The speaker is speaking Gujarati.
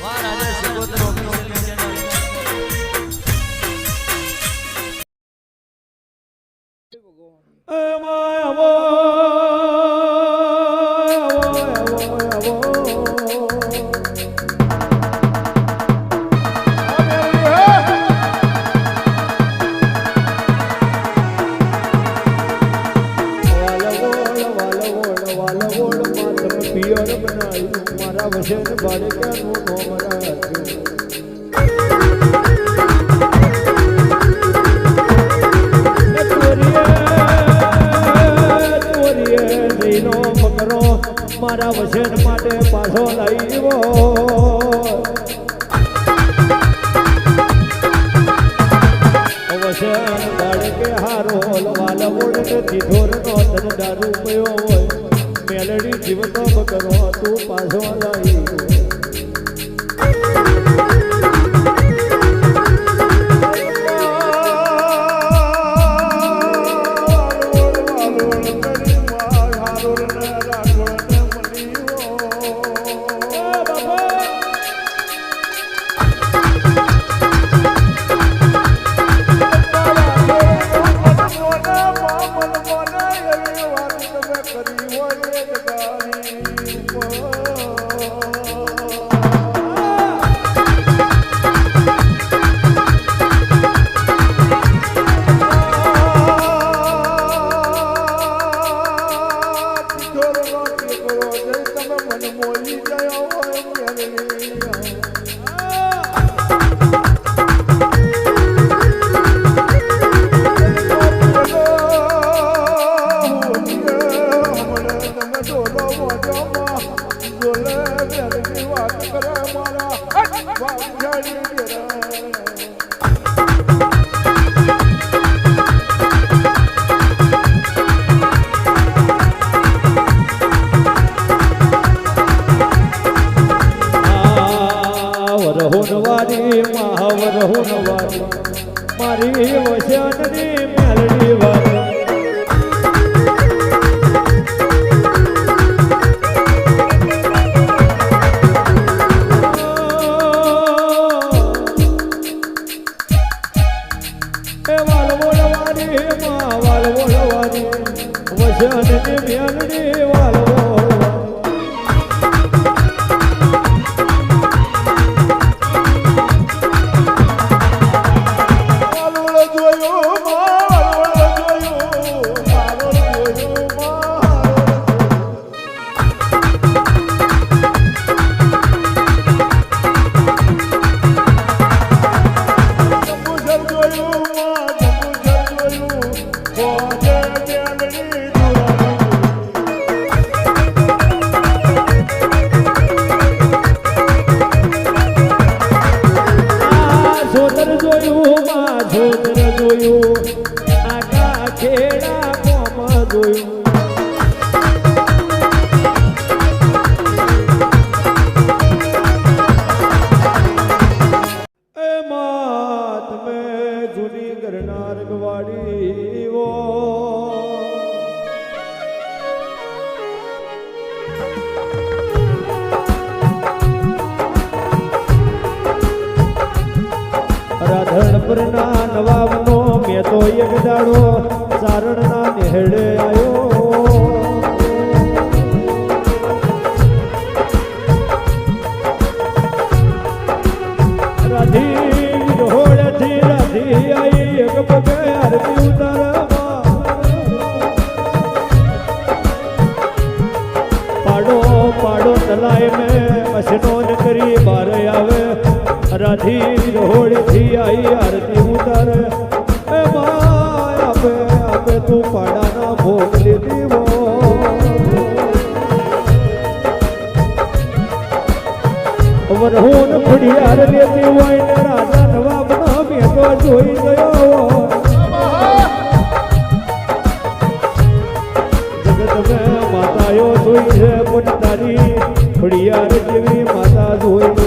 મારા વચન બાળકનું નોમ રાખજો મારા વચન માટે પાછો લાવ્યો વચન બાળકે હારો વાલ ઓળ દીધોર નો તન દારૂ પયો હોય મેલડી જીવતો બકરો તું પાછો લાવ્યો મારી વચનની મેલડી વાત વચનની મેલડી વાલવો રાધણપુરના નવાબનો મેં તો એક દાડો ચારણના નેહડે આવ્યો રાધી હોળથી રાધી આવી એક પગે આરતી ઉતારવા પાડો પાડો તલાય મેં અસનોન કરી બાર આવે રાધી હોળથી આવી આરતી ઉતાર એ માય આપે આપે તું પાડાના ભોગ લીધી વરહુન ખુડિયાર લેતી હોય ને રાજા નવાબનો મેં તો જોઈ ગયો જગત મેં માતાઓ જોઈ છે પણ તારી ખુડિયાર જેવી માતા જોઈ